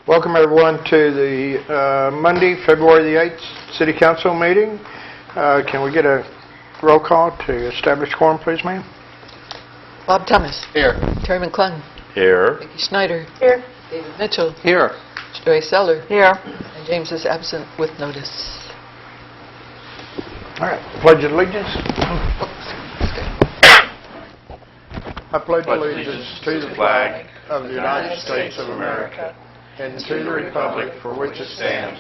Welcome everyone to the Monday, February the 8th City Council meeting. Can we get a roll call to establish quorum, please, ma'am? Bob Thomas. Here. Terry McClung. Here. Vicki Schneider. Here. David Mitchell. Here. Joy Seller. Here. And James is absent with notice. All right. Pledge of allegiance. I pledge allegiance to the flag of the United States of America and to the republic for which it stands,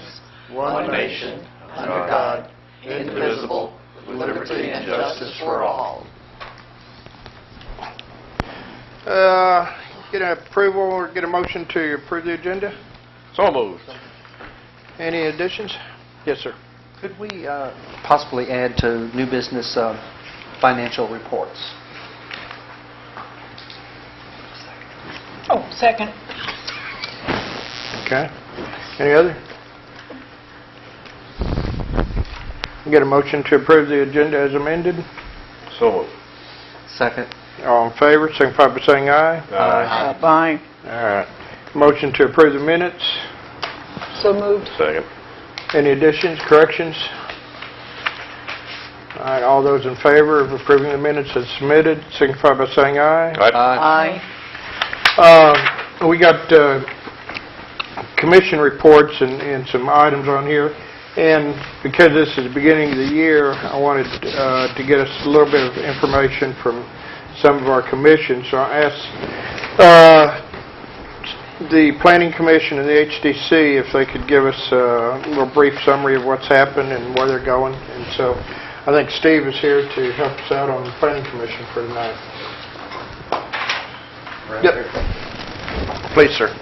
one nation, under God, indivisible, with liberty and justice for all. Get an approval or get a motion to approve the agenda? So moved. Any additions? Yes, sir. Could we possibly add to new business financial reports? Oh, second. Okay. Any other? Get a motion to approve the agenda as amended? So moved. Second. All in favor, signify by saying aye. Aye. Aye. All right. Motion to approve the minutes. So moved. Second. Any additions, corrections? All right. All those in favor of approving the minutes as submitted, signify by saying aye. Aye. We got commission reports and some items on here. And because this is the beginning of the year, I wanted to get us a little bit of information from some of our commissions. So I asked the Planning Commission and the HDC if they could give us a little brief summary of what's happened and where they're going. And so I think Steve is here to help us out on the Planning Commission for tonight. Right Yep. here. Please, sir.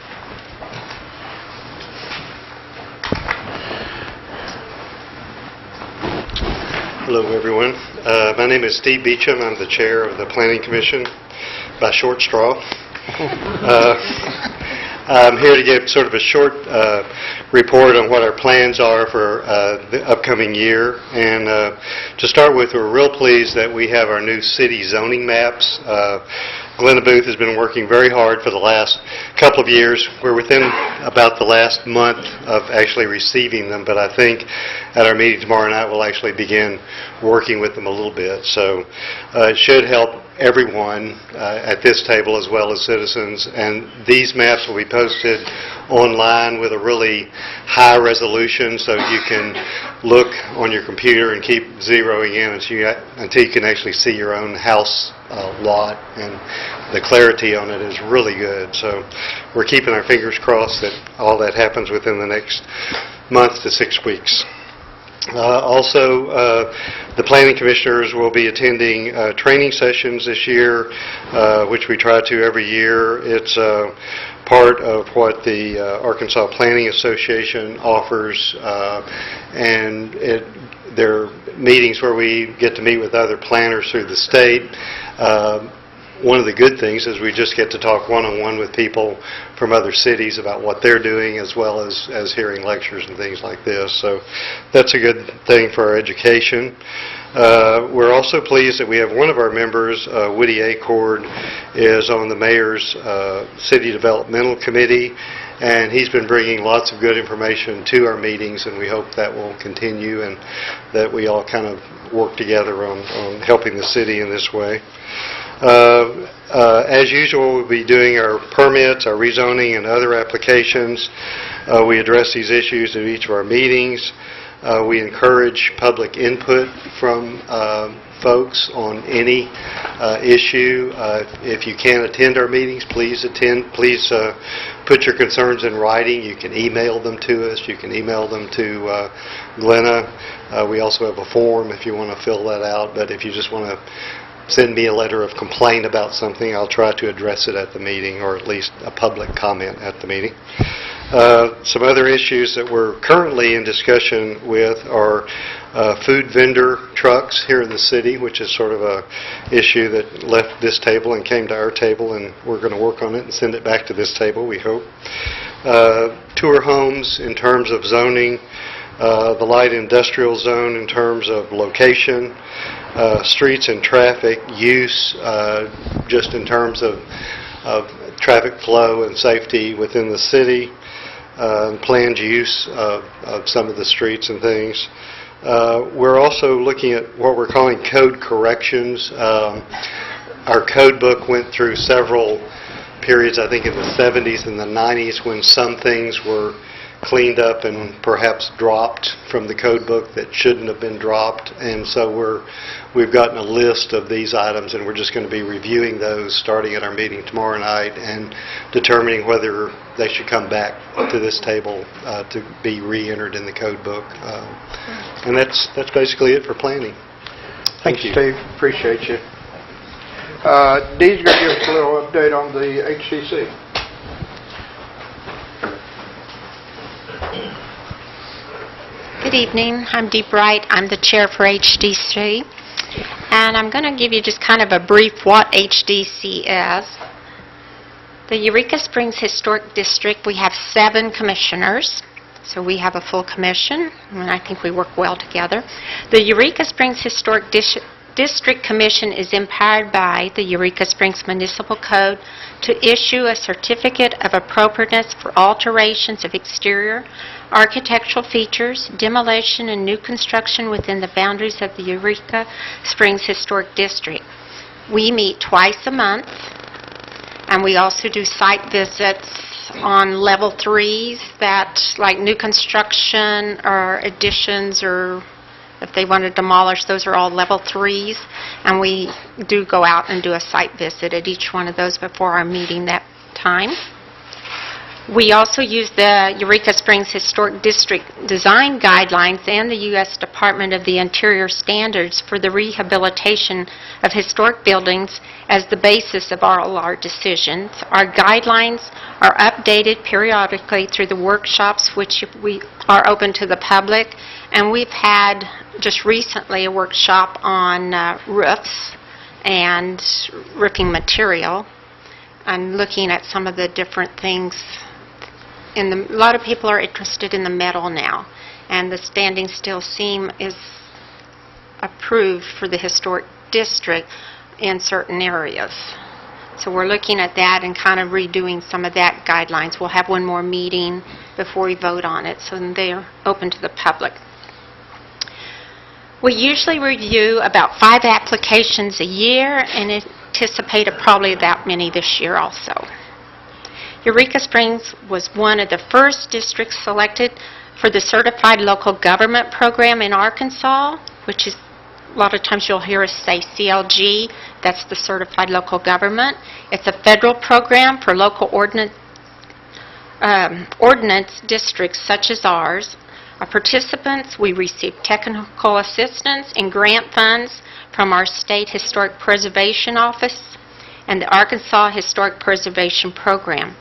Hello, everyone. My name is Steve Beecham. I'm the chair of the Planning Commission by short straw. I'm here to give sort of a short report on what our plans are for the upcoming year. And to start with, we're real pleased that we have our new city zoning maps. Glenna Booth has been working very hard for the last couple of years. We're within about the last month of actually receiving them, but I think at our meeting tomorrow night we'll actually begin working with them a little bit. So it should help everyone at this table as well as citizens. And these maps will be posted online with a really high resolution so you can look on your computer and keep zeroing in until you can actually see your own house lot, and the clarity on it is really good. So we're keeping our fingers crossed that all that happens within the next month to 6 weeks. Also, the planning commissioners will be attending training sessions this year, which we try to every year. It's part of what the Arkansas Planning Association offers, and they're meetings where we get to meet with other planners through the state. One of the good things is we just get to talk one-on-one with people from other cities about what they're doing, as well as hearing lectures and things like this. So that's a good thing for our education. We're also pleased that we have one of our members, Woody Acord, is on the mayor's City Developmental Committee, and he's been bringing lots of good information to our meetings, and we hope that will continue and that we all kind of work together on helping the city in this way. As usual, we'll be doing our permits, our rezoning, and other applications. We address these issues at each of our meetings. We encourage public input from folks on any issue. If you can't attend our meetings, please attend. Please put your concerns in writing. You can email them to us. You can email them to Glenna. We also have a form if you want to fill that out. But if you just want to send me a letter of complaint about something, I'll try to address it at the meeting, or at least a public comment at the meeting. Some other issues that we're currently in discussion with are food vendor trucks here in the city, which is sort of a issue that left this table and came to our table, and we're going to work on it and send it back to this table, we hope. Tour homes in terms of zoning, the light industrial zone in terms of location, streets and traffic use, just in terms of traffic flow and safety within the city. planned use of some of the streets and things. We're also looking at what we're calling code corrections. Our code book went through several periods, I think in the 70s and the 90s, when some things were cleaned up and perhaps dropped from the code book that shouldn't have been dropped. And so we've gotten a list of these items, and we're just going to be reviewing those starting at our meeting tomorrow night and determining whether they should come back to this table to be re-entered in the code book. And that's basically it for planning. Thank you, Steve. Appreciate you. Dee's going to give us a little update on the HCC. Good evening. I'm Dee Bright. I'm the chair for HDC. And I'm going to give you just kind of a brief what HDC is. The Eureka Springs Historic District, we have 7 commissioners. So we have a full commission, and I think we work well together. The Eureka Springs Historic District Commission is empowered by the Eureka Springs Municipal Code to issue a certificate of appropriateness for alterations of exterior architectural features, demolition, and new construction within the boundaries of the Eureka Springs Historic District. We meet twice a month, and we also do site visits on level 3s that, like new construction or additions, or if they want to demolish, those are all level 3s, and we do go out and do a site visit at each one of those before our meeting that time. We also use the Eureka Springs Historic District Design Guidelines and the U.S. Department of the Interior Standards for the rehabilitation of historic buildings as the basis of all our decisions. Our guidelines are updated periodically through the workshops, which we are open to the public, and we've had just recently a workshop on roofs and roofing material, and looking at some of the different things. A lot of people are interested in the metal now, and the standing steel seam is approved for the historic district in certain areas. So we're looking at that and kind of redoing some of that guidelines. We'll have one more meeting before we vote on it, so they're open to the public. We usually review about 5 applications a year and anticipate probably that many this year also. Eureka Springs was one of the first districts selected for the Certified Local Government Program in Arkansas, which is, a lot of times you'll hear us say CLG, that's the Certified Local Government. It's a federal program for local ordinance districts such as ours. Our participants, we receive technical assistance and grant funds from our State Historic Preservation Office and the Arkansas Historic Preservation Program.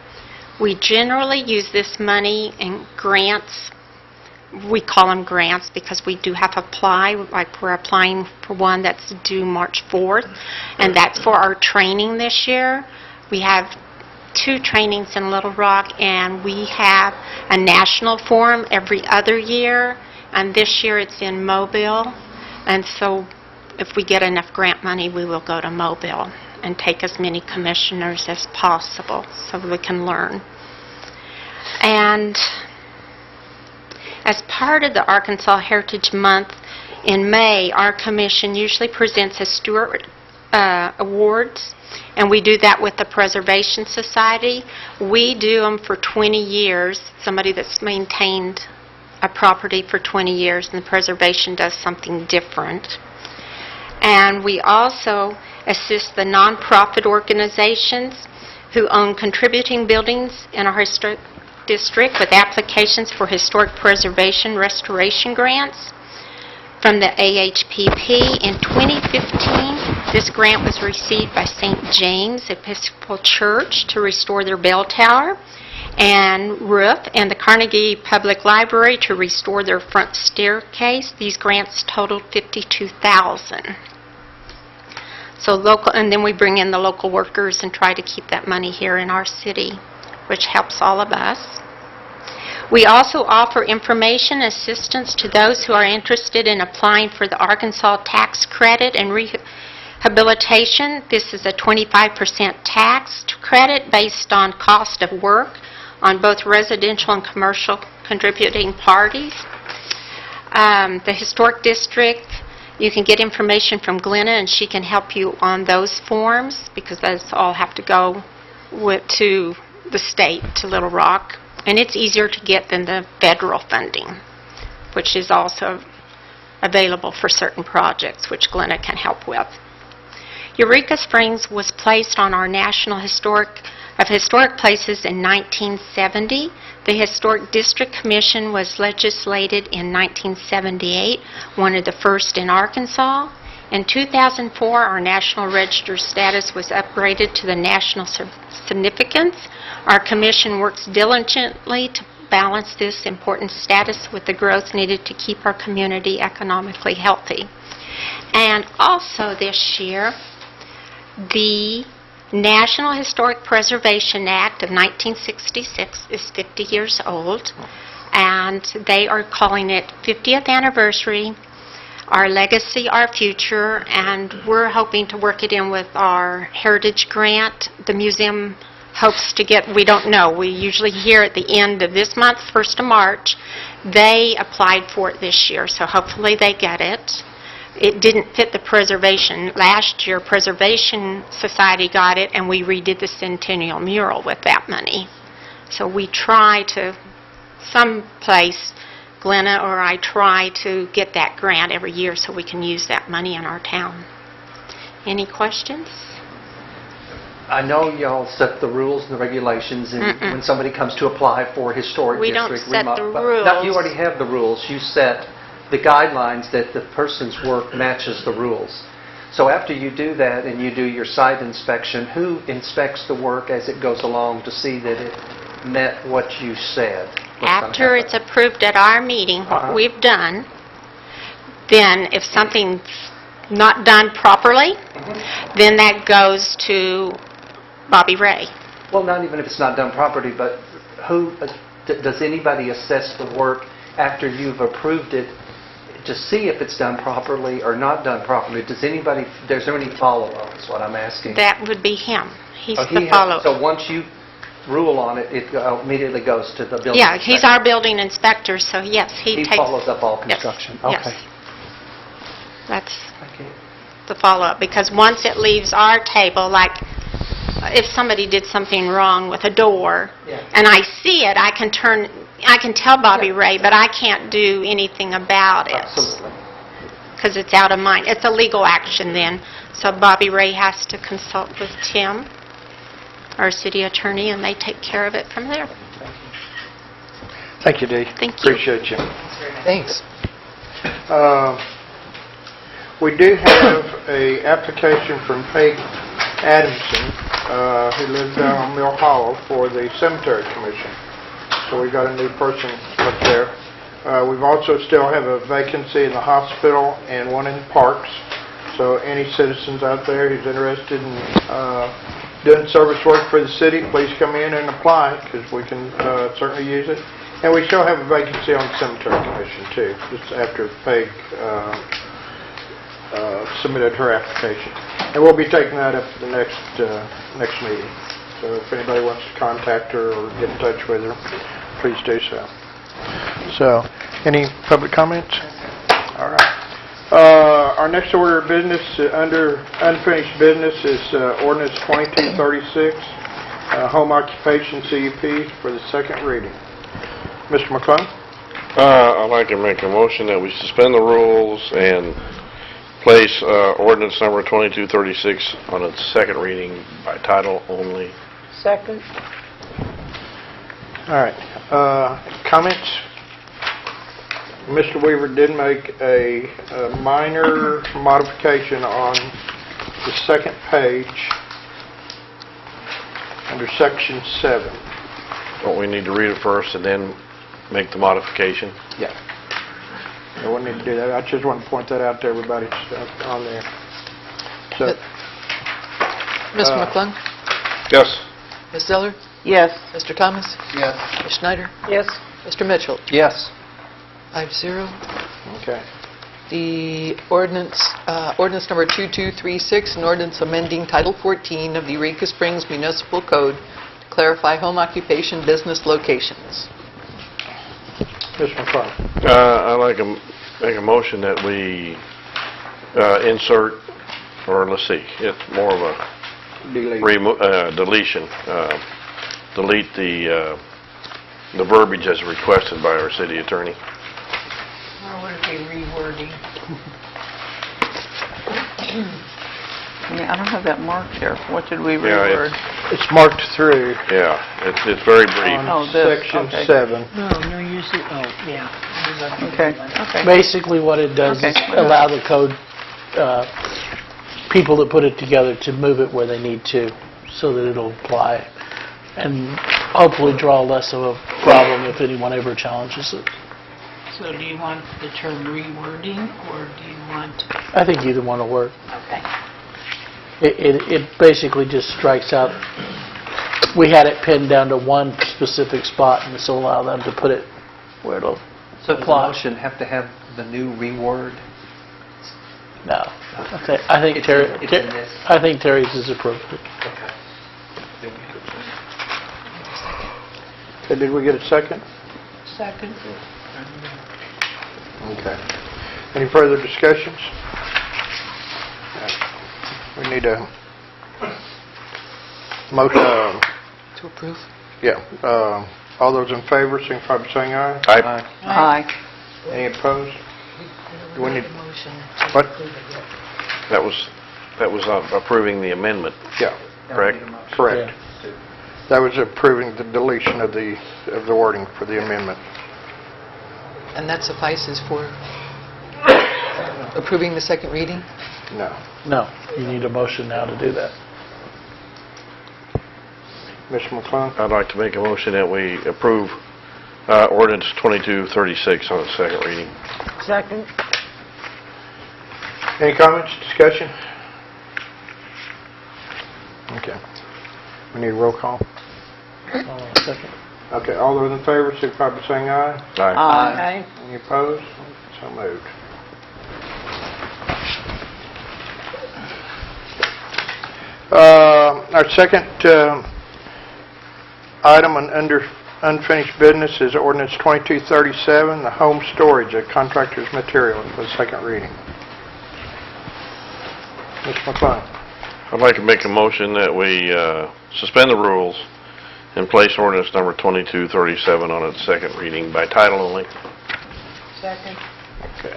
We generally use this money in grants. We call them grants because we do have to apply, like we're applying for one that's due March 4th, and that's for our training this year. We have 2 trainings in Little Rock, and we have a national forum every other year, and this year it's in Mobile. And so if we get enough grant money, we will go to Mobile and take as many commissioners as possible so we can learn. And as part of the Arkansas Heritage Month in May, our commission usually presents a steward awards, and we do that with the Preservation Society. We do them for 20 years, somebody that's maintained a property for 20 years, and the preservation does something different. And we also assist the nonprofit organizations who own contributing buildings in our historic district with applications for historic preservation restoration grants from the AHPP. In 2015, this grant was received by St. James Episcopal Church to restore their bell tower and roof, and the Carnegie Public Library to restore their front staircase. These grants totaled $52,000. So local, and then we bring in the local workers and try to keep that money here in our city, which helps all of us. We also offer information assistance to those who are interested in applying for the Arkansas tax credit and rehabilitation. This is a 25% tax credit based on cost of work on both residential and commercial contributing parties. The Historic District, you can get information from Glenna, and she can help you on those forms, because those all have to go to the state, to Little Rock. And it's easier to get than the federal funding, which is also available for certain projects, which Glenna can help with. Eureka Springs was placed on our National Historic Places in 1970. The Historic District Commission was legislated in 1978, one of the first in Arkansas. In 2004, our National Register status was upgraded to the National Significance. Our commission works diligently to balance this important status with the growth needed to keep our community economically healthy. And also this year, the National Historic Preservation Act of 1966 is 50 years old, and they are calling it 50th anniversary, Our Legacy, Our Future, and we're hoping to work it in with our Heritage Grant. The museum hopes to get, we don't know, we usually hear at the end of this month, 1st of March. They applied for it this year, so hopefully they get it. It didn't fit the preservation. Last year, Preservation Society got it, and we redid the Centennial mural with that money. So we try to, someplace, Glenna or I try to get that grant every year so we can use that money in our town. Any questions? I know y'all set the rules and the regulations, and when somebody comes to apply for a historic We don't district, set the but rules. now you already have the rules. You set the guidelines that the person's work matches the rules. So after you do that and you do your site inspection, who inspects the work as it goes along to see that it met what you said? After it's approved at our meeting, what we've done, then if something's not done properly, then that goes to Bobby Ray. Well, not even if it's not done properly, but who does anybody assess the work after you've approved it to see if it's done properly or not done properly? Is there any follow-up is what I'm asking? That would be him. He's Oh, the follow-up. So once you rule on it, it immediately goes to the building Yeah, inspector. he's our building inspector, so yes, he takes... follows up all Yes, construction. yes. Okay. That's Okay. the follow-up, because once it leaves our table, like if somebody did something wrong with a door, Yeah. and I see it, I can tell Bobby Ray, but I can't do anything about it. Absolutely. Because it's out of mine. It's a legal action then. So Bobby Ray has to consult with Tim, our city attorney, and they take care of it from there. Thank you, Dee. Thank you. Appreciate you. Thanks. We do have a application from Peg Adamson, who lives down on Mill Hollow, for the Cemetery Commission. So we've got a new person up there. We've also still have a vacancy in the hospital and one in parks. So any citizens out there who's interested in doing service work for the city, please come in and apply, because we can certainly use it. And we still have a vacancy on the Cemetery Commission too, just after Peg submitted her application. And we'll be taking that up at the next meeting. So if anybody wants to contact her or get in touch with her, please do so. So, any public comments? All right. Our next order of business, under unfinished business, is Ordinance 2236, Home Occupation CUP, for the second reading. Mr. McClung? I'd like to make a motion that we suspend the rules and place ordinance number 2236 on its second reading by title only. Second. All right. Comments? Mr. Weaver did make a minor modification on the second page under Section 7. Don't we need to read it first and then make the modification? Yeah. I wouldn't need to do that. I just want to point that out to everybody on there. So, Mr. McClung? Yes. Ms. Zeller? Yes. Mr. Thomas? yes. Ms. Schneider? Yes. Mr. Mitchell? Yes. 5-0. Okay. The ordinance number 2236, an ordinance amending Title 14 of the Eureka Springs Municipal Code to clarify home occupation business locations. Mr. McClung. I'd like to make a motion that we insert, or let's see, it's more of a deletion. Delete the verbiage as requested by our city attorney. Or would it be rewording? Yeah, I don't have that marked here. What did we Yeah, reword? It's marked through Yeah, it's very brief. Oh, this, section okay. 7. No, usually, yeah. Okay, okay. Basically, what it does Okay. is allow the code people that put it together to move it where they need to, so that it'll apply, and hopefully draw less of a problem if anyone ever challenges it. So do you want the term rewording, or do you want, I think either one will work. okay. It basically just strikes out, we had it pinned down to one specific spot, and this will allow them to put it where it'll So does the apply. motion have to have the new reword? No. I think It's Terry, in- it's in this. I think Terry's is appropriate. Okay. Okay, did we get a second? Second? Okay. Any further discussions? We need a motion, To approve? all those in favor, signify by saying aye. Aye. Any opposed? Do we need, Motion what? That was approving the amendment, Yeah, correct? correct. That was approving the deletion of the wording for the amendment. And that suffices for approving the second reading? No. No, you need a motion now to do that. Mr. McClung? I'd like to make a motion that we approve ordinance 2236 on its second reading. Second? Any comments, discussion? Okay. We need a roll call. Second. Okay, all those in favor, signify by saying aye. Aye. Aye. Any opposed? So moved. Our second item on under unfinished business is ordinance 2237, the home storage of contractor's materials for the second reading. Mr. McClung. I'd like to make a motion that we suspend the rules and place ordinance number 2237 on its second reading by title only. Second? Okay.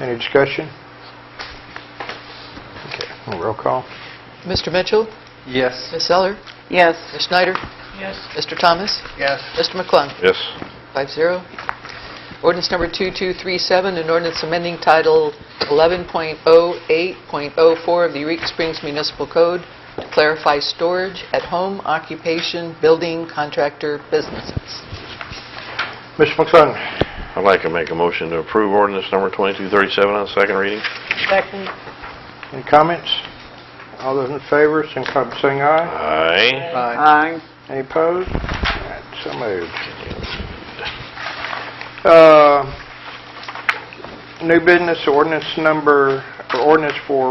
Any discussion? Okay, roll call. Mr. Mitchell? Yes. Ms. Eller? Yes. Ms. Schneider? Yes. Mr. Thomas? Yes. Mr. McClung? Yes. 5-0. Ordinance number 2237, an ordinance amending Title 11.08.04 of the Eureka Springs Municipal Code to clarify storage at home, occupation, building, contractor, businesses. Mr. McClung. I'd like to make a motion to approve ordinance number 2237 on its second reading. Second? Any comments? All those in favor, signify by saying aye. Aye. Aye. Any opposed? All right, so moved. New business ordinance for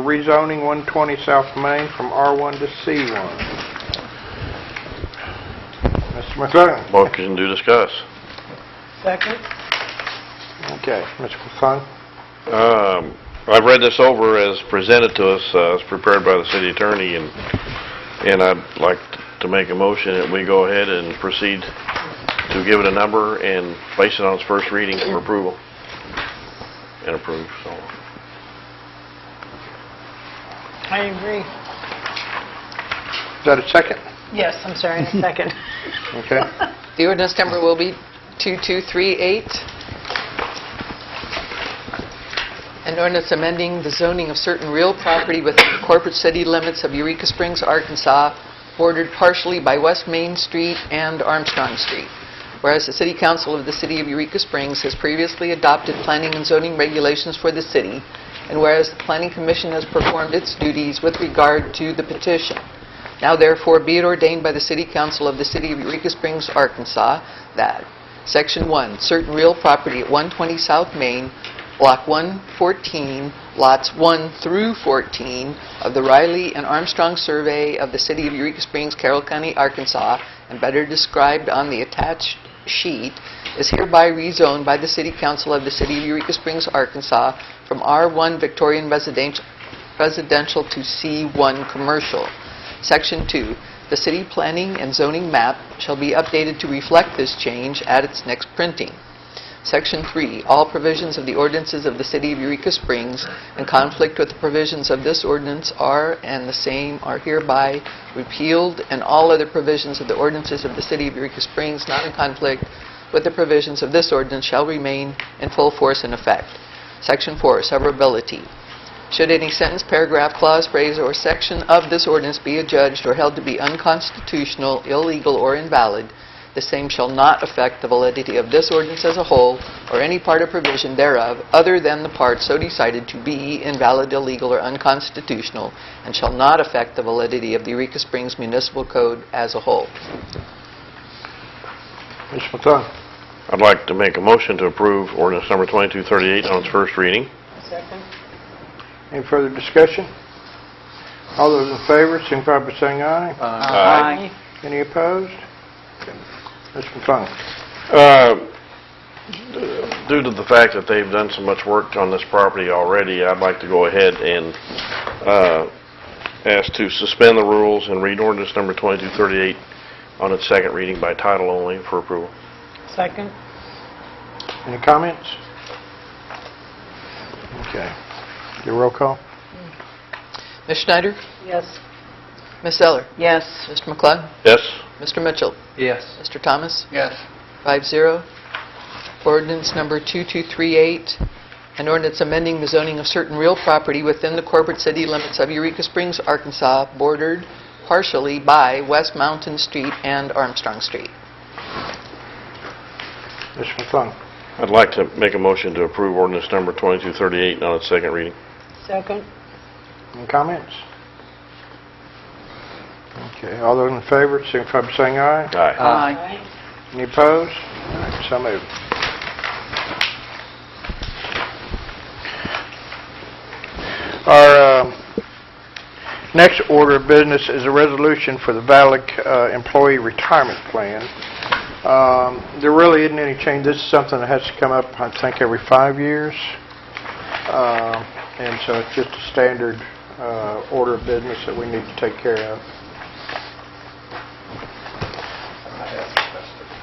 rezoning 120 South Main from R1 to C1. Mr. McClung. Motion to discuss. Second? Okay, Mr. McClung. I've read this over as presented to us, as prepared by the city attorney, and I'd like to make a motion that we go ahead and proceed to give it a number and place it on its first reading for approval and approve. So, I agree. Is that a second? Yes, I'm sorry, a second. Okay. The ordinance number will be 2238. An ordinance amending the zoning of certain real property within the corporate city limits of Eureka Springs, Arkansas, bordered partially by West Main Street and Armstrong Street. Whereas the City Council of the City of Eureka Springs has previously adopted planning and zoning regulations for the city, and whereas the Planning Commission has performed its duties with regard to the petition. Now therefore be it ordained by the City Council of the City of Eureka Springs, Arkansas, that Section 1, certain real property at 120 South Main, Block 114, lots 1 through 14 of the Riley and Armstrong survey of the city of Eureka Springs, Carroll County, Arkansas, and better described on the attached sheet, is hereby rezoned by the City Council of the city of Eureka Springs, Arkansas from R1 Victorian Residential to C1 Commercial. Section 2. The city planning and zoning map shall be updated to reflect this change at its next printing. Section 3. All provisions of the ordinances of the city of Eureka Springs in conflict with the provisions of this ordinance are and the same are hereby repealed, and all other provisions of the ordinances of the city of Eureka Springs not in conflict with the provisions of this ordinance shall remain in full force and effect. Section 4. Severability. Should any sentence, paragraph, clause, phrase, or section of this ordinance be adjudged or held to be unconstitutional, illegal, or invalid, the same shall not affect the validity of this ordinance as a whole or any part or provision thereof other than the part so decided to be invalid, illegal, or unconstitutional, and shall not affect the validity of the Eureka Springs Municipal Code as a whole. Mr. McClung. I'd like to make a motion to approve ordinance number 2238 on its first reading. Second. Any further discussion? All those in favor, signify by saying aye. Aye. Any opposed? Mr. McClung. Due to the fact that they've done so much work on this property already, I'd like to go ahead and ask to suspend the rules and read ordinance number 2238 on its second reading by title only for approval. Second. Any comments? Okay. Your roll call? Ms. Schneider? Yes. Ms. Zeller? Yes. Mr. McClung? Yes? Mr. Mitchell? Yes. Mr. Thomas? Yes. 5-0. Ordinance number 2238, an ordinance amending the zoning of certain real property within the corporate city limits of Eureka Springs, Arkansas, bordered partially by West Mountain Street and Armstrong Street. Mr. McClung. I'd like to make a motion to approve ordinance number 2238 on its second reading. Second. Any comments? Okay. All those in favor, signify by saying aye. Aye. Aye. Any opposed? All right, so moved. Our next order of business is a resolution for the VALIC Employee Retirement Plan. There really isn't any change. This is something that has to come up, I think, every 5 years. And so it's just a standard order of business that we need to take care of.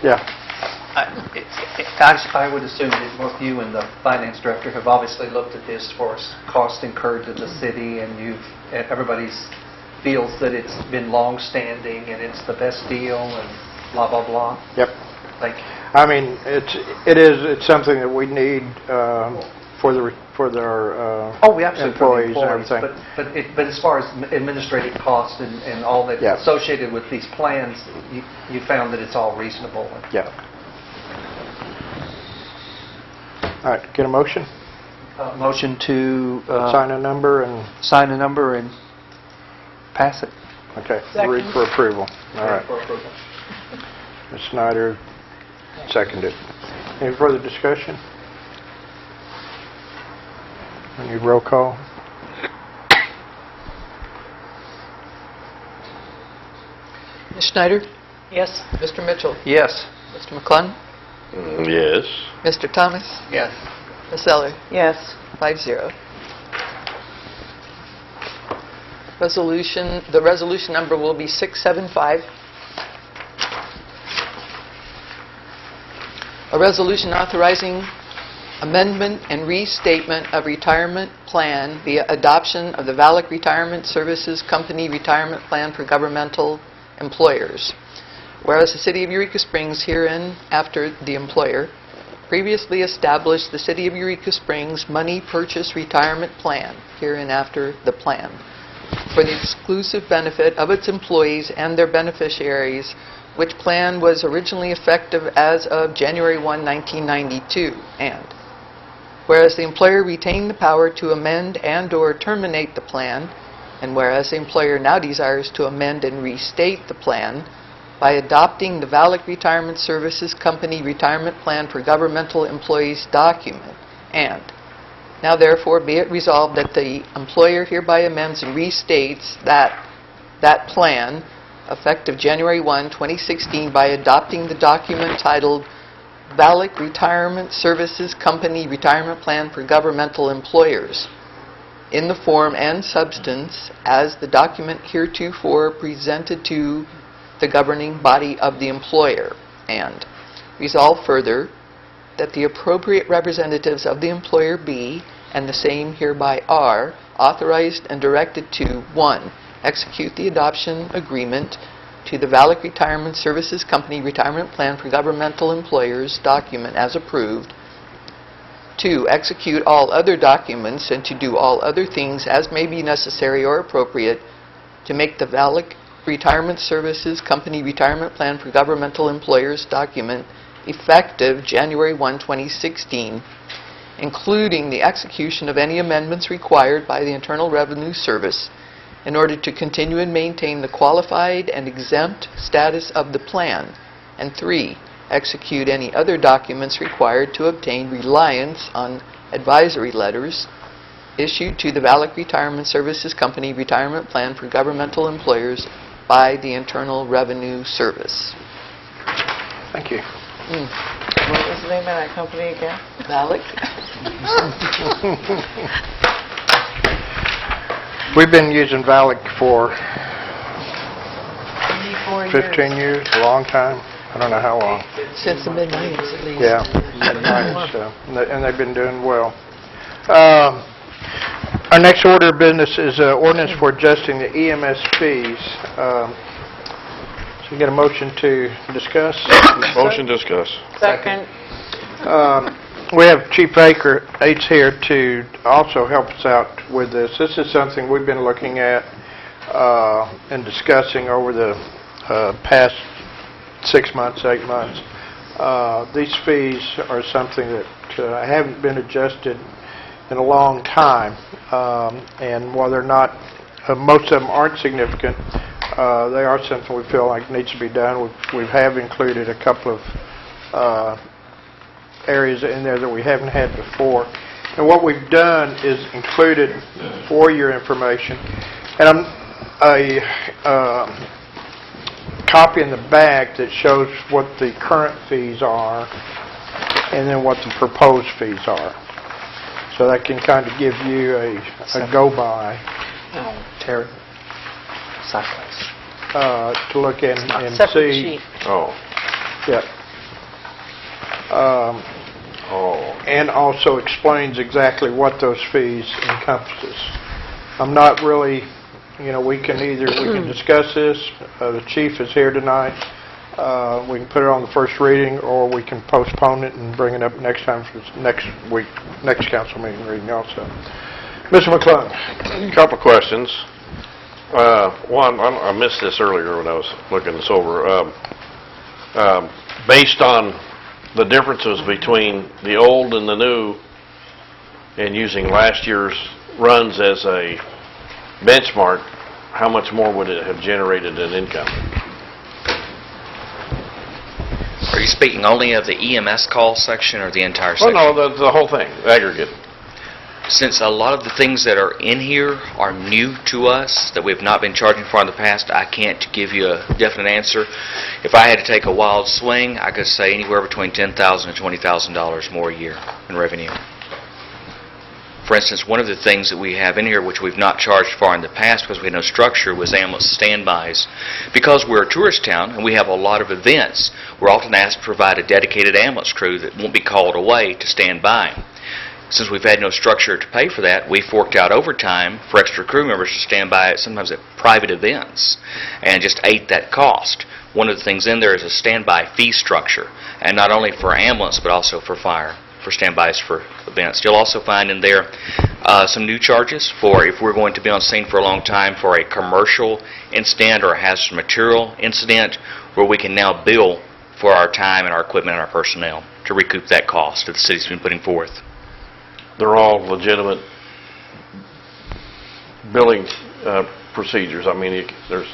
Yeah. I would assume that both you and the finance director have obviously looked at this for cost incurred to the city, and everybody feels that it's been long-standing and it's the best deal and blah, blah, blah. Yep. Thank you. I mean, it's something that we need for their Oh, we absolutely for the employees and everything. But as far as administrative costs and all that Yeah. associated with these plans, you found that it's all reasonable. Yeah. All right, get a motion? Motion to Sign a number and, sign a number and pass it. okay, Second. read for approval. All right. For approval. Ms. Snyder seconded. Any further discussion? We need roll call. Ms. Schneider? Yes. Mr. Mitchell? Yes. Mr. McClung? Yes. Mr. Thomas? Yes. Ms. Zeller? Yes. 5-0. The resolution number will be 675. A resolution authorizing amendment and restatement of retirement plan via adoption of the VALIC Retirement Services Company Retirement Plan for governmental employers. Whereas the City of Eureka Springs, herein after the employer, previously established the City of Eureka Springs Money Purchase Retirement Plan, herein after the plan, for the exclusive benefit of its employees and their beneficiaries, which plan was originally effective as of January 1, 1992, and whereas the employer retained the power to amend and/or terminate the plan, and whereas the employer now desires to amend and restate the plan by adopting the VALIC Retirement Services Company Retirement Plan for Governmental Employees document, and Now therefore be it resolved that the employer hereby amends and restates that plan effective January 1, 2016 by adopting the document titled Valid Retirement Services Company Retirement Plan for Governmental Employers in the form and substance as the document heretofore presented to the governing body of the employer, and resolve further that the appropriate representatives of the employer be, and the same hereby are, authorized and directed to 1. Execute the adoption agreement to the Valid Retirement Services Company Retirement Plan for Governmental Employers document as approved. 2. Execute all other documents and to do all other things as may be necessary or appropriate to make the Valid Retirement Services Company Retirement Plan for Governmental Employers document effective January 1, 2016, including the execution of any amendments required by the Internal Revenue Service in order to continue and maintain the qualified and exempt status of the plan. And 3. Execute any other documents required to obtain reliance on advisory letters issued to the Valid Retirement Services Company Retirement Plan for Governmental Employers by the Internal Revenue Service. Thank you. What was the name of that company again? Valid? We've been using VALIC for 24 years. 15 years, a long time. I don't know how long. Since the mid-90s at least. Yeah, mid-90s, so, and they've been doing well. Our next order of business is ordinance for adjusting the EMS fees. So we get a motion to discuss? Motion discuss. Second. We have Chief Ates here to also help us out with this. This is something we've been looking at and discussing over the past 6 months, 8 months. These fees are something that haven't been adjusted in a long time, and while they're not, most of them aren't significant, they are something we feel like needs to be done. We have included a couple of areas in there that we haven't had before. And what we've done is included for your information, and a copy in the back that shows what the current fees are and then what the proposed fees are. So that can kind of give you a go-by Terry, sideways. To look in and Separate see. sheet. Oh. Yeah. And also explains exactly what those fees encompasses. I'm not really, we can discuss this. The chief is here tonight. We can put it on the first reading, or we can postpone it and bring it up next time for next week, next council meeting reading also. Mr. McClung. A couple of questions. One, I missed this earlier when I was looking this over. Based on the differences between the old and the new, and using last year's runs as a benchmark, how much more would it have generated in income? Are you speaking only of the EMS call section or the entire Well, section? no, the whole thing, aggregate. Since a lot of the things that are in here are new to us, that we've not been charging for in the past, I can't give you a definite answer. If I had to take a wild swing, I could say anywhere between $10,000 and $20,000 more a year in revenue. For instance, one of the things that we have in here, which we've not charged for in the past because we had no structure, was ambulance standbys. Because we're a tourist town and we have a lot of events, we're often asked to provide a dedicated ambulance crew that won't be called away to stand by. Since we've had no structure to pay for that, we forked out overtime for extra crew members to stand by sometimes at private events and just ate that cost. One of the things in there is a standby fee structure, and not only for ambulance but also for fire, for standbys for events. You'll also find in there some new charges for if we're going to be on scene for a long time for a commercial incident or a hazardous material incident, where we can now bill for our time and our equipment and our personnel to recoup that cost that the city's been putting forth. They're all legitimate billing procedures. I mean, we're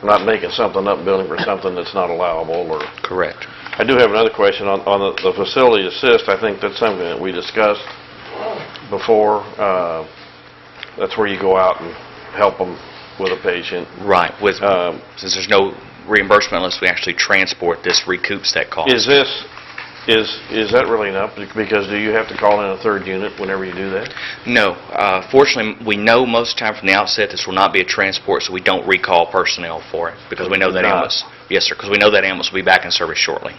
not making something up, billing for something that's not allowable. Or Correct. I do have another question on the facility assist. I think that's something that we discussed before, that's where you go out and help them with a patient. Right. Since there's no reimbursement unless we actually transport this, recoups that cost. Is that really enough? Because do you have to call in a third unit whenever you do that? No. Fortunately, we know most of the time from the outset this will not be a transport, so we don't recall personnel for it because we know that ambulance. Yes, sir. Because we know that ambulance will be back in service shortly.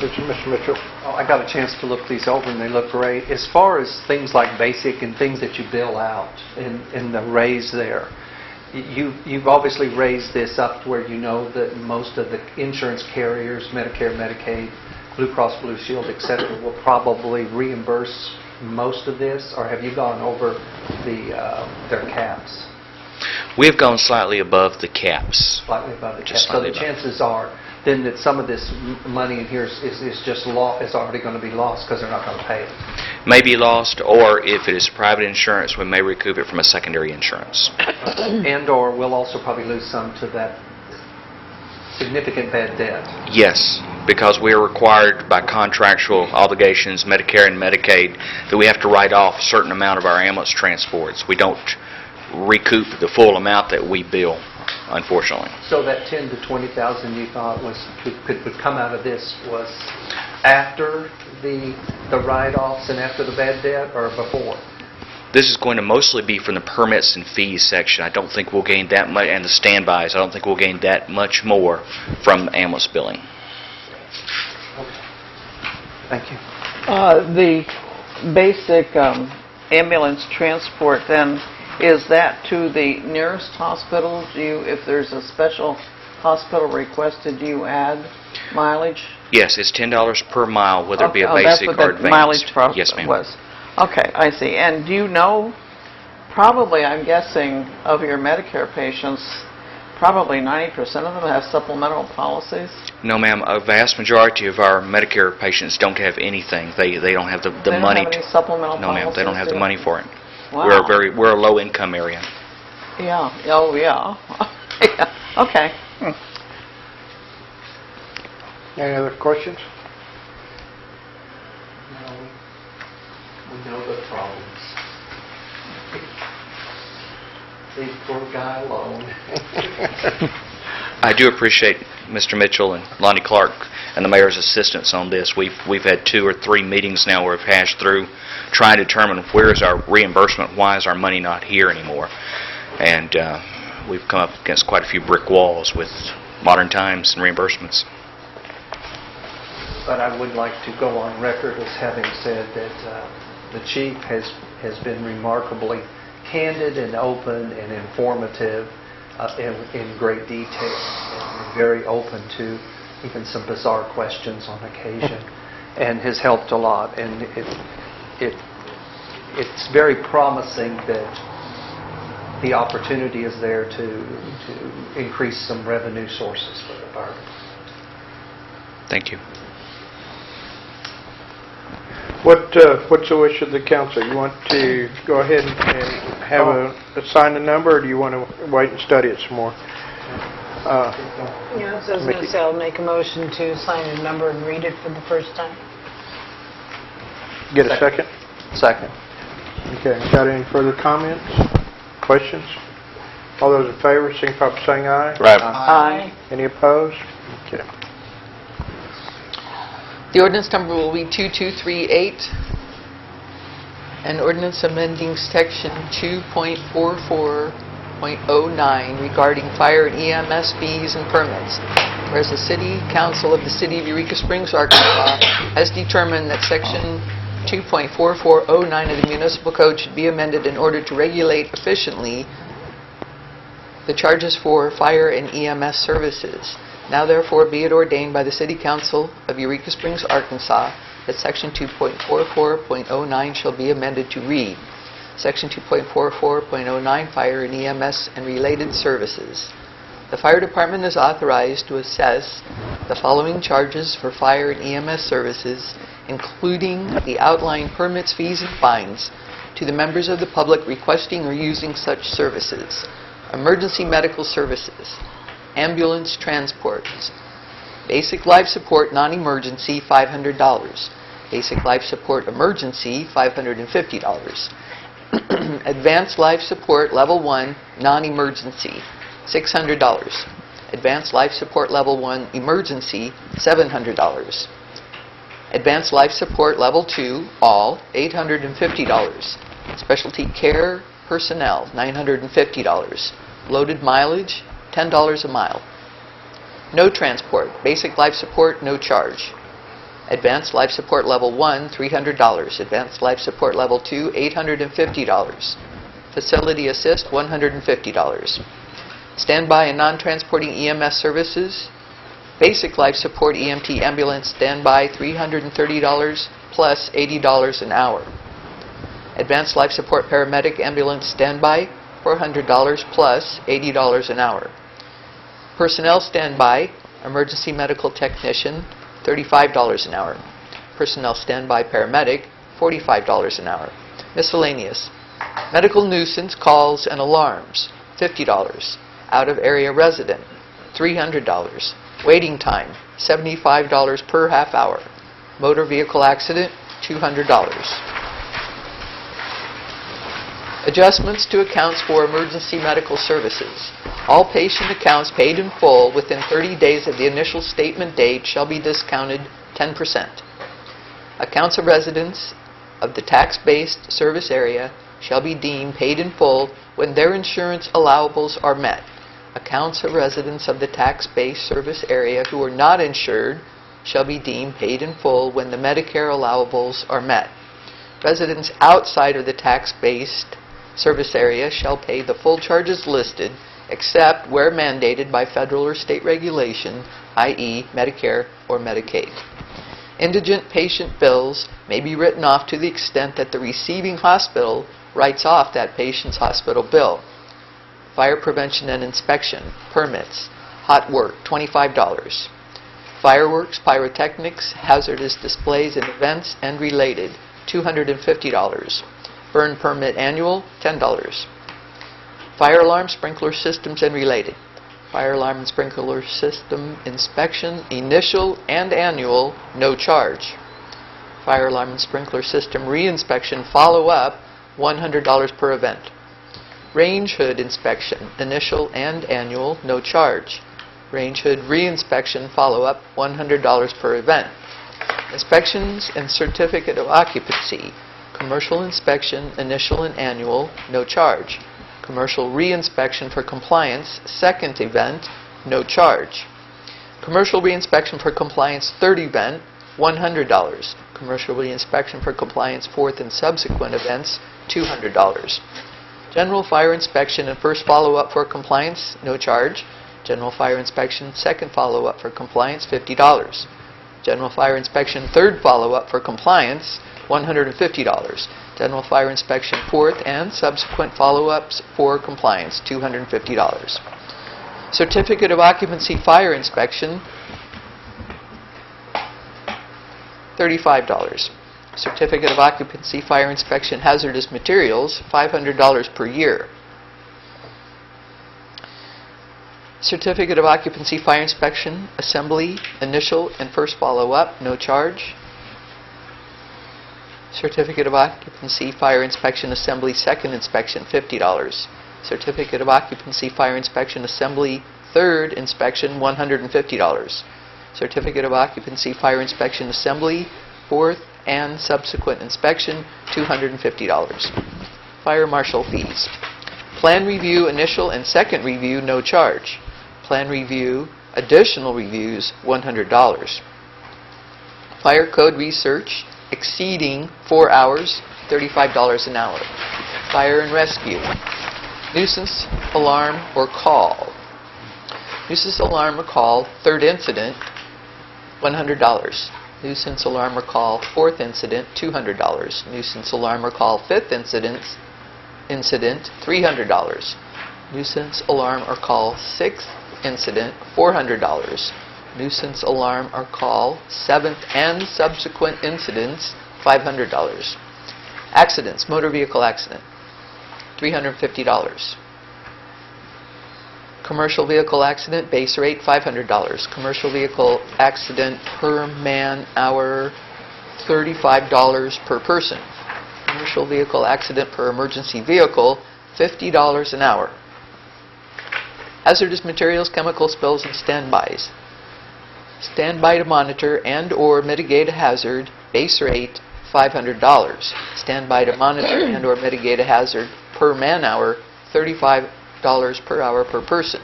Mr. Mitchell. Oh, I got a chance to look these over, and they look great. As far as things like basic and things that you bill out in the raise there, you've obviously raised this up to where you know that most of the insurance carriers, Medicare, Medicaid, Blue Cross Blue Shield, et cetera, will probably reimburse most of this, or have you gone over their caps? We have gone slightly above the caps. Slightly above the Just caps. So slightly the above. chances are then that some of this money in here is just is already going to be lost because they're not going to pay it. May be lost, or if it is private insurance, we may recoup it from a secondary insurance. And/or we'll also probably lose some to that significant bad debt. Yes, because we are required by contractual obligations, Medicare and Medicaid, that we have to write off a certain amount of our ambulance transports. We don't recoup the full amount that we bill, unfortunately. So that $10,000 to $20,000 you thought would come out of this was after the write-offs and after the bad debt, or before? This is going to mostly be from the permits and fees section. I don't think we'll gain that much, and the standbys. I don't think we'll gain that much more from ambulance billing. Thank you. The basic ambulance transport then, is that to the nearest hospital? If there's a special hospital requested, do you add mileage? Yes, it's $10 per mile, whether it be a Okay, basic that's or what the mileage advanced. Yes, ma'am. was. Okay, I see. And do you know, probably I'm guessing, of your Medicare patients, probably 90% of them have supplemental policies? No, ma'am. A vast majority of our Medicare patients don't have anything. They don't have the They money. don't have any supplemental No, policies? ma'am. They don't have the money for it. Wow. We're a low income area. Yeah. Oh, yeah. Yeah. Okay. Any other questions? No, we know the problems. Leave poor guy alone. I do appreciate Mr. Mitchell and Lonnie Clark and the mayor's assistance on this. We've had 2 or 3 meetings now where we've hashed through trying to determine where is our reimbursement, why is our money not here anymore. And we've come up against quite a few brick walls with modern times and reimbursements. But I would like to go on record as having said that the chief has been remarkably candid and open and informative in great detail, and very open to even some bizarre questions on occasion, and has helped a lot. And it's very promising that the opportunity is there to increase some revenue sources for the department. Thank you. What's the wish of the council? You want to go ahead and have assign a number, or do you want to wait and study it some more? Yeah, so I was going to say I'll make a motion to sign a number and read it for the first time. Get a second? Second. Okay. Got any further comments? Questions? All those in favor, signify by saying aye. Right. Aye. Any opposed? Okay. The ordinance number will be 2238, an ordinance amending section 2.44.09 regarding fire and EMS fees and permits. Whereas the City Council of the City of Eureka Springs, Arkansas has determined that section 2.4409 of the Municipal Code should be amended in order to regulate efficiently the charges for fire and EMS services. Now therefore be it ordained by the City Council of Eureka Springs, Arkansas, that Section 2.44.09 shall be amended to read, Section 2.44.09 Fire and EMS and Related Services. The Fire Department is authorized to assess the following charges for fire and EMS services, including the outlined permits, fees, and fines, to the members of the public requesting or using such services: emergency medical services, ambulance transports, Basic life support non-emergency, $500. Basic life support emergency, $550. Advanced life support level 1 non-emergency, $600. Advanced life support level 1 emergency, $700. Advanced life support level 2 all, $850. Specialty care personnel, $950. Loaded mileage, $10 a mile. No transport. Basic life support, no charge. Advanced life support level 1, $300. Advanced life support level 2, $850. Facility assist, $150. Standby and non-transporting EMS services. Basic life support EMT ambulance standby, $330 plus $80 an hour. Advanced life support paramedic ambulance standby, $400 plus $80 an hour. Personnel standby, emergency medical technician, $35 an hour. Personnel standby paramedic, $45 an hour. Miscellaneous. Medical nuisance calls and alarms, $50. Out of area resident, $300. Waiting time, $75 per half hour. Motor vehicle accident, $200. Adjustments to accounts for emergency medical services. All patient accounts paid in full within 30 days of the initial statement date shall be discounted 10%. Accounts of residents of the tax-based service area shall be deemed paid in full when their insurance allowables are met. Accounts of residents of the tax-based service area who are not insured shall be deemed paid in full when the Medicare allowables are met. Residents outside of the tax-based service area shall pay the full charges listed except where mandated by federal or state regulation, i.e. Medicare or Medicaid. Indigent patient bills may be written off to the extent that the receiving hospital writes off that patient's hospital bill. Fire prevention and inspection, permits, hot work, $25. Fireworks, pyrotechnics, hazardous displays and events and related, $250. Burn permit annual, $10. Fire alarm, sprinkler systems and related. Fire alarm and sprinkler system inspection, initial and annual, no charge. Fire alarm and sprinkler system reinspection follow-up, $100 per event. Range hood inspection, initial and annual, no charge. Range hood reinspection follow-up, $100 per event. Inspections and certificate of occupancy, commercial inspection, initial and annual, no charge. Commercial reinspection for compliance, second event, no charge. Commercial reinspection for compliance, third event, $100. Commercial reinspection for compliance, fourth and subsequent events, $200. General fire inspection and first follow-up for compliance, no charge. General fire inspection, second follow-up for compliance, $50. General fire inspection, third follow-up for compliance, $150. General fire inspection, fourth and subsequent follow-ups for compliance, $250. Certificate of occupancy fire inspection, $35. Certificate of occupancy fire inspection hazardous materials, $500 per year. Certificate of occupancy fire inspection, assembly, initial and first follow-up, no charge. Certificate of occupancy fire inspection assembly second inspection, $50. Certificate of occupancy fire inspection assembly third inspection, $150. Certificate of occupancy fire inspection assembly fourth and subsequent inspection, $250. Fire marshal fees. Plan review initial and second review, no charge. Plan review additional reviews, $100. Fire code research exceeding 4 hours, $35 an hour. Fire and rescue. Nuisance, alarm, or call. Nuisance alarm or call, third incident, $100. Nuisance alarm or call, fourth incident, $200. Nuisance alarm or call, fifth incident, $300. Nuisance alarm or call, sixth incident, $400. Nuisance alarm or call, seventh and subsequent incidents, $500. Accidents, motor vehicle accident, $350. Commercial vehicle accident, base rate $500. Commercial vehicle accident per man hour, $35 per person. Commercial vehicle accident per emergency vehicle, $50 an hour. Hazardous materials, chemical spills, and standbys. Standby to monitor and/or mitigate a hazard, base rate $500. Standby to monitor and/or mitigate a hazard per man hour, $35 per hour per person.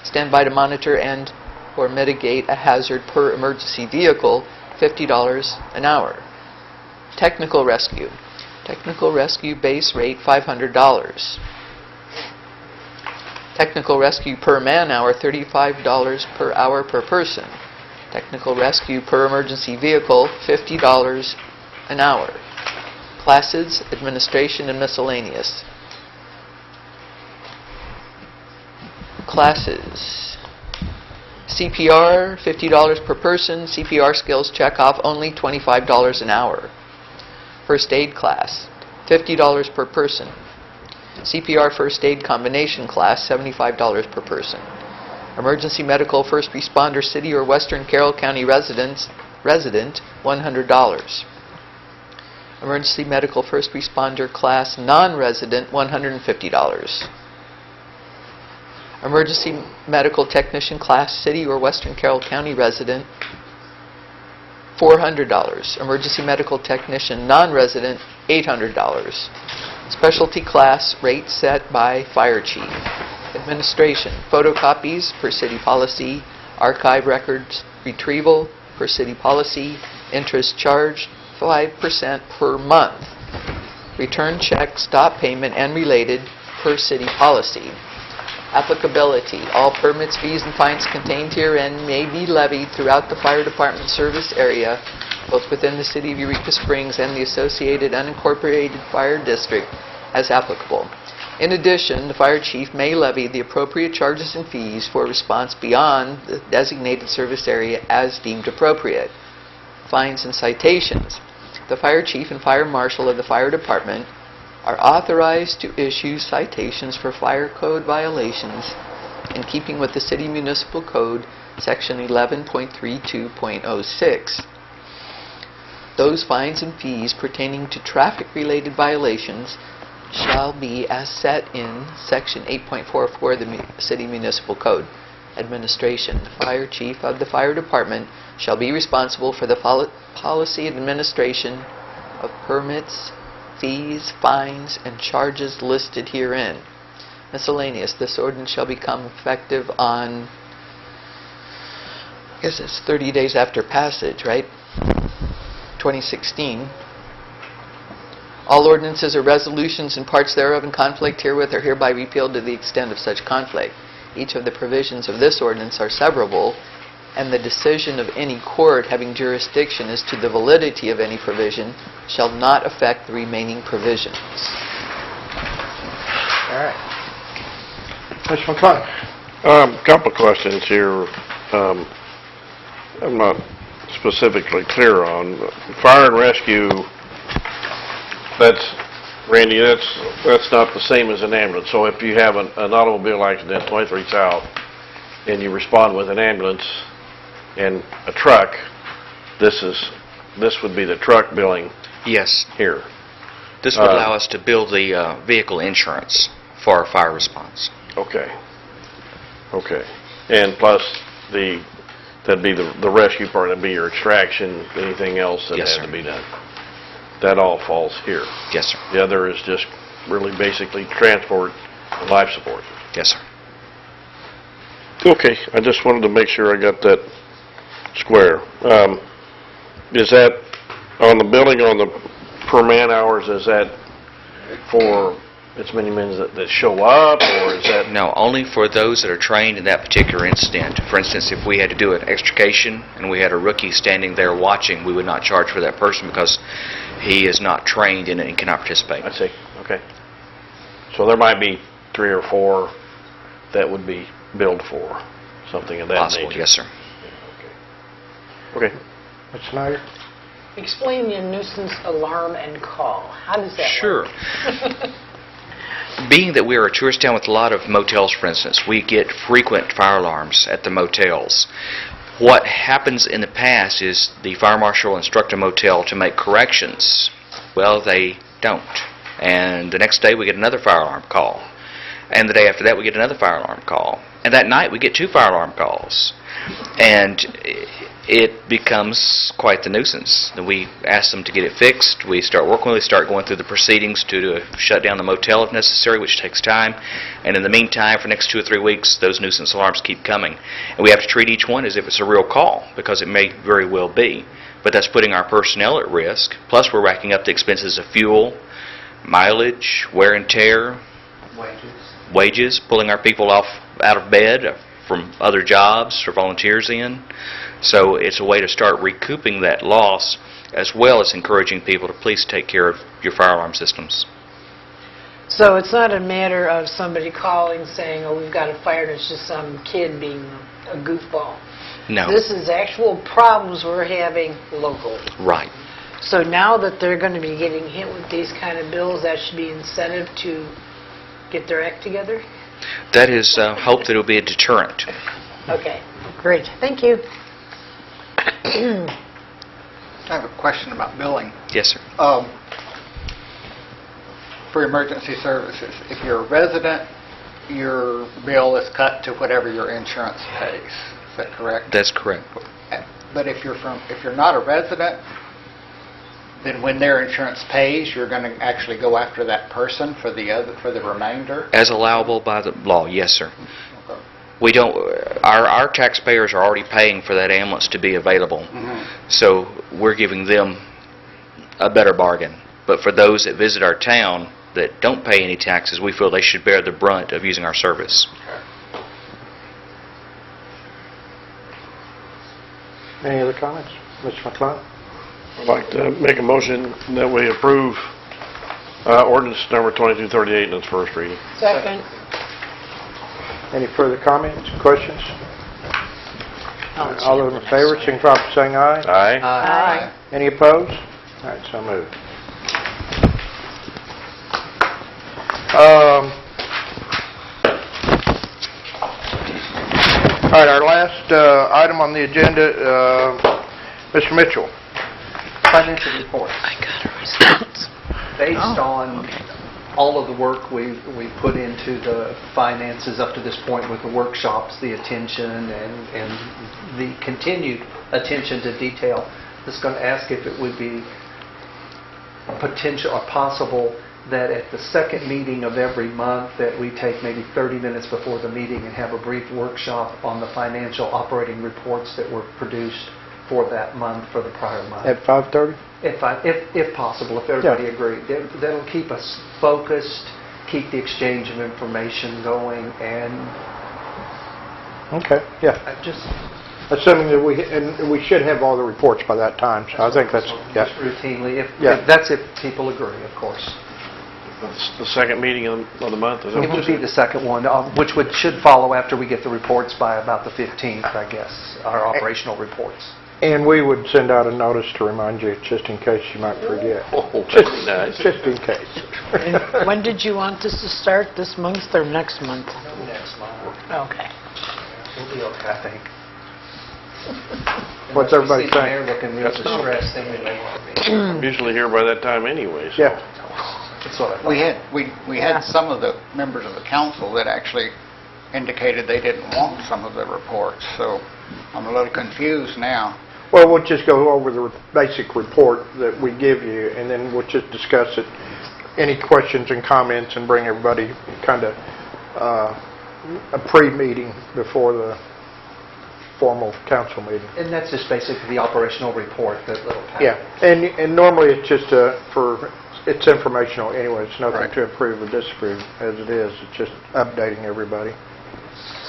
Standby to monitor and/or mitigate a hazard per emergency vehicle, $50 an hour. Technical rescue. Technical rescue base rate $500. Technical rescue per man hour, $35 per hour per person. Technical rescue per emergency vehicle, $50 an hour. Classes, administration, and miscellaneous. Classes. CPR, $50 per person. CPR skills checkoff, only $25 an hour. First aid class, $50 per person. CPR first aid combination class, $75 per person. Emergency medical first responder city or Western Carroll County resident, $100. Emergency medical first responder class non-resident, $150. Emergency medical technician class city or Western Carroll County resident, $400. Emergency medical technician non-resident, $800. Specialty class rate set by fire chief. Administration, photocopies per city policy, archive records retrieval per city policy, interest charged 5% per month. Return check, stop payment, and related per city policy. Applicability, all permits, fees, and fines contained herein may be levied throughout the fire department service area, both within the city of Eureka Springs and the associated unincorporated fire district as applicable. In addition, the fire chief may levy the appropriate charges and fees for response beyond the designated service area as deemed appropriate. Fines and citations. The fire chief and fire marshal of the fire department are authorized to issue citations for fire code violations in keeping with the City Municipal Code, Section 11.32.06. Those fines and fees pertaining to traffic-related violations shall be as set in Section 8.44 of the City Municipal Code. Administration. The fire chief of the fire department shall be responsible for the policy and administration of permits, fees, fines, and charges listed herein. Miscellaneous. This ordinance shall become effective on, I guess it's 30 days after passage, right? 2016. All ordinances or resolutions and parts thereof in conflict herewith are hereby repealed to the extent of such conflict. Each of the provisions of this ordinance are severable, and the decision of any court having jurisdiction as to the validity of any provision shall not affect the remaining provisions. All right. Mr. McClung. Couple of questions here. I'm not specifically clear on. Fire and rescue, Randy, that's not the same as an ambulance. So if you have an automobile accident 23 South and you respond with an ambulance and a truck, this would be the truck billing. Yes. Here. This would allow us to bill the vehicle insurance for our fire response. Okay. Okay. And plus that'd be the rescue part, that'd be your extraction, anything else that Yes, has sir. to be done. That all falls here. Yes, sir. The other is just really basically transport and life support. Yes, sir. Okay, I just wanted to make sure I got that square. Is that on the billing on the per man hours, is that for as many men that show up, or is that? No, only for those that are trained in that particular incident. For instance, if we had to do an extrication and we had a rookie standing there watching, we would not charge for that person because he is not trained in it and cannot participate. I see, okay. So there might be 3 or 4 that would be billed for, something of that Possible, nature. yes, sir. Okay. Mr. Snyder. Explain your nuisance alarm and call. How does that Sure. work? Being that we are a tourist town with a lot of motels, for instance, we get frequent fire alarms at the motels. What happens in the past is the fire marshal will instruct a motel to make corrections. Well, they don't. And the next day we get another fire alarm call. And the day after that we get another fire alarm call. And that night we get 2 fire alarm calls. And it becomes quite the nuisance. We ask them to get it fixed. We start working with it. We start going through the proceedings to shut down the motel if necessary, which takes time. And in the meantime, for the next 2 or 3 weeks, those nuisance alarms keep coming. And we have to treat each one as if it's a real call, because it may very well be. But that's putting our personnel at risk. Plus, we're racking up the expenses of fuel, mileage, wear and tear, wages, pulling our people out of bed from other jobs or volunteers in. So it's a way to start recouping that loss, as well as encouraging people to please take care of your fire alarm systems. So it's not a matter of somebody calling saying, oh, we've got a fire, and it's just some kid being a goofball. No. This is actual problems we're having locally. Right. So now that they're going to be getting hit with these kind of bills, that should be incentive to get their act together? That is hope that it will be a deterrent. Okay, great. Thank you. I have a question about billing. Yes, sir. For emergency services, if you're a resident, your bill is cut to whatever your insurance pays. Is that correct? That's correct. But if you're not a resident, then when their insurance pays, you're going to actually go after that person for the remainder? As allowable by the law, yes, sir. Okay. We don't. Our taxpayers are already paying for that ambulance to be available, so we're giving them a better bargain. But for those that visit our town that don't pay any taxes, we feel they should bear the brunt of using our service. Any other comments? Mr. McClung? I'd like to make a motion that we approve ordinance number 2238 in its first reading. Second. Any further comments, questions? All those in favor, signify by saying aye. Aye. Aye. Any opposed? All right, so moved. All right, our last item on the agenda, Mr. Mitchell. Financial report. I got a response. Based on all of the work we put into the finances up to this point with the workshops, the attention, and the continued attention to detail, just going to ask if it would be potential or possible that at the second meeting of every month that we take maybe 30 minutes before the meeting and have a brief workshop on the financial operating reports that were produced for that month, for the prior month. At 5:30? If possible, if everybody agreed. That'll keep us focused, keep the exchange of information going, and Okay, yeah. Assuming that we should have all the reports by that time, so I think that's, just routinely, if people agree, of course. That's the second meeting of the month, is it? It would be the second one, which should follow after we get the reports by about the 15th, I guess, our operational reports. And we would send out a notice to remind you, just in case you might forget. Oh, very nice. Just in case. And when did you want this to start, this month or next month? Next month. Okay. We'll be okay, I think. What's everybody Unless we see the saying? mayor looking real distressed, then we may want to be. I'm usually here by that time anyway, so. Yeah. That's what I thought. We had some of the members of the council that actually indicated they didn't want some of the reports, so I'm a little confused now. Well, we'll just go over the basic report that we give you, and then we'll just discuss it. Any questions and comments, and bring everybody kind of a pre-meeting before the formal council meeting. And that's just basically the operational report, that little packet. Yeah, and normally it's just it's informational anyway. It's nothing to approve or disapprove as it is. It's just updating everybody.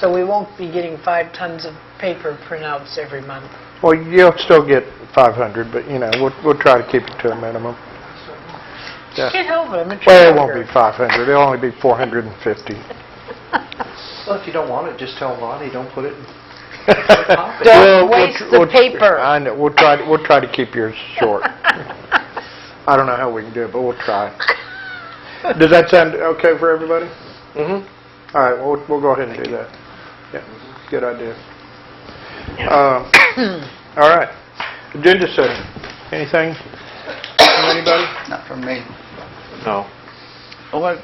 So we won't be getting 5 tons of paper printouts every month? Well, you'll still get 500, but we'll try to keep it to a minimum. Yeah. Can't help it. I'm a Well, it won't be 500. It'll only be 450. Well, if you don't want it, just tell Lonnie, don't put it in. Don't waste the paper. I know. We'll try to keep yours short. I don't know how we can do it, but we'll try. Does that sound okay for everybody? Mm-hmm. All right, well, we'll go ahead and do that. Yeah, good idea. All right, agenda setting. Anything from anybody? Not from me. No. What?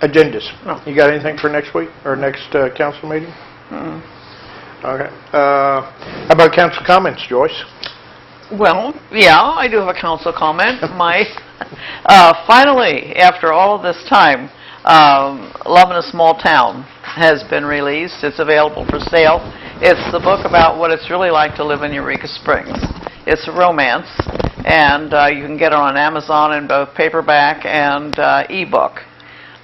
Agendas. No. You got anything for next week or next council meeting? Mm. Okay. How about council comments, Joyce? Well, yeah, I do have a council comment. Finally, after all of this time, Love in a Small Town has been released. It's available for sale. It's the book about what it's really like to live in Eureka Springs. It's a romance, and you can get it on Amazon in both paperback and ebook.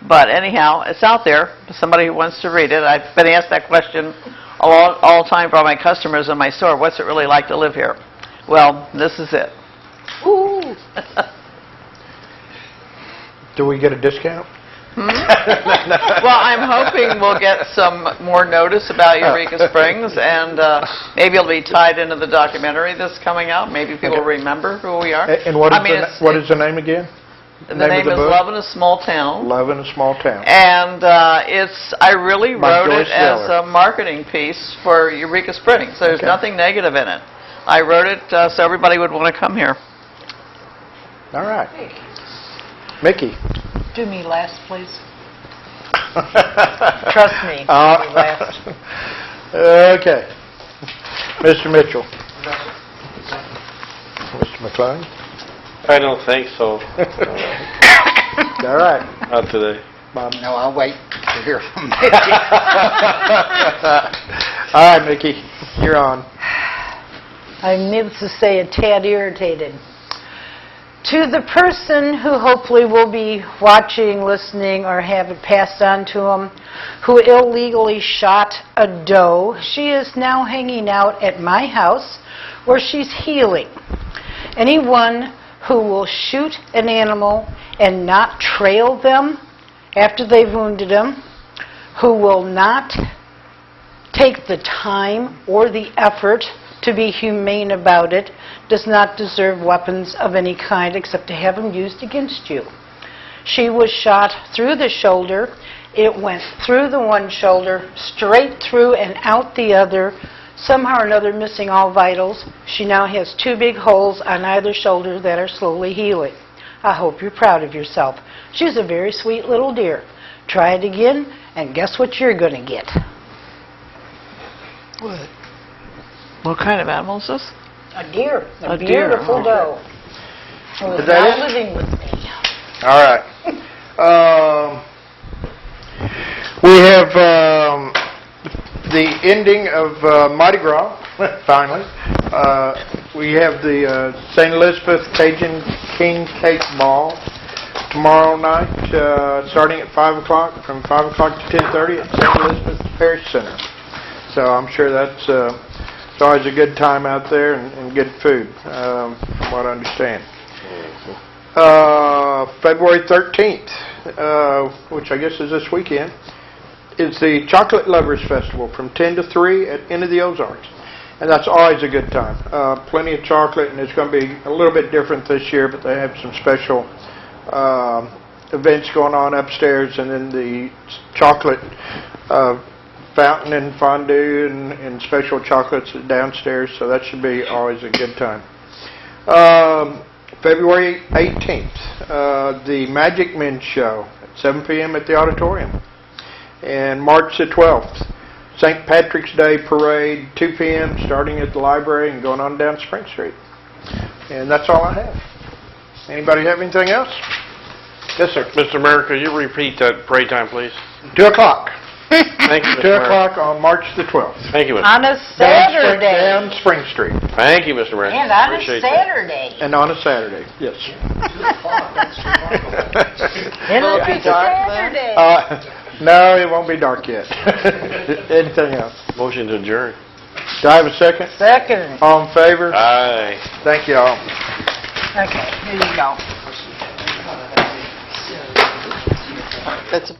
But anyhow, it's out there for somebody who wants to read it. I've been asked that question all the time by my customers in my store. What's it really like to live here? Well, this is it. Ooh. Do we get a discount? Well, I'm hoping we'll get some more notice about Eureka Springs, and maybe it'll be tied into the documentary that's coming out.Maybe people remember who we are. And what is the name again? The name is Love in a Small Town. Love in a Small Town. And I really wrote it as a marketing piece for Eureka Springs. There's nothing negative in it. I wrote it so everybody would want to come here. All right. Mickey. Do me last, please. Trust me. Do me last. Okay. Mr. Mitchell. Mr. McClung. I don't think so. All right. Not today. Bob. No, I'll wait to hear from Mickey. All right, Mickey. You're on. I'm needless to say a tad irritated. To the person who hopefully will be watching, listening, or have it passed on to him, who illegally shot a doe, she is now hanging out at my house where she's healing. Anyone who will shoot an animal and not trail them after they've wounded them, who will not take the time or the effort to be humane about it, does not deserve weapons of any kind except to have them used against you. She was shot through the shoulder. It went through the one shoulder, straight through and out the other, somehow or another missing all vitals. She now has 2 big holes on either shoulder that are slowly healing. I hope you're proud of yourself. She's a very sweet little deer. Try it again, and guess what you're going to get? What? What kind of animal is this? A deer. A deer. Beautiful doe. Who is Is that now it? living with me. All right. We have the ending of Mardi Gras, finally. We have the St. Elizabeth Cajun King Cake Ball tomorrow night, starting at 5 o'clock, from 5 o'clock to 10:30 at St. Elizabeth Parish Center. So I'm sure that's it's always a good time out there and good food, from what I understand. February 13th, which I guess is this weekend, is the Chocolate Lovers Festival from 10 to 3 at Inn of the Ozarks. And that's always a good time. Plenty of chocolate, and it's going to be a little bit different this year, but they have some special events going on upstairs, and then the chocolate fountain and fondue and special chocolates downstairs, so that should be always a good time. February 18th, the Magic Men Show at 7 p.m. at the auditorium. And March the 12th, St. Patrick's Day Parade, 2 p.m. starting at the library and going on down Spring Street. And that's all I have. Anybody have anything else? Yes, sir. Mr. Mayor, could you repeat that parade time, please? 2 o'clock. Thank you, Mr. 2 Mayor. o'clock on March the 12th. Thank you, Mr. On a Saturday. Down Spring Street. Thank you, Mr. Mayor. And on a Appreciate that. Saturday. And on a Saturday, yes. And Will it on be a dark then? Saturday. No, it won't be dark yet. Anything else? Motion to adjourn. Do I have a second? Second. All in favor? Aye. Thank you all. Okay, here you go. That's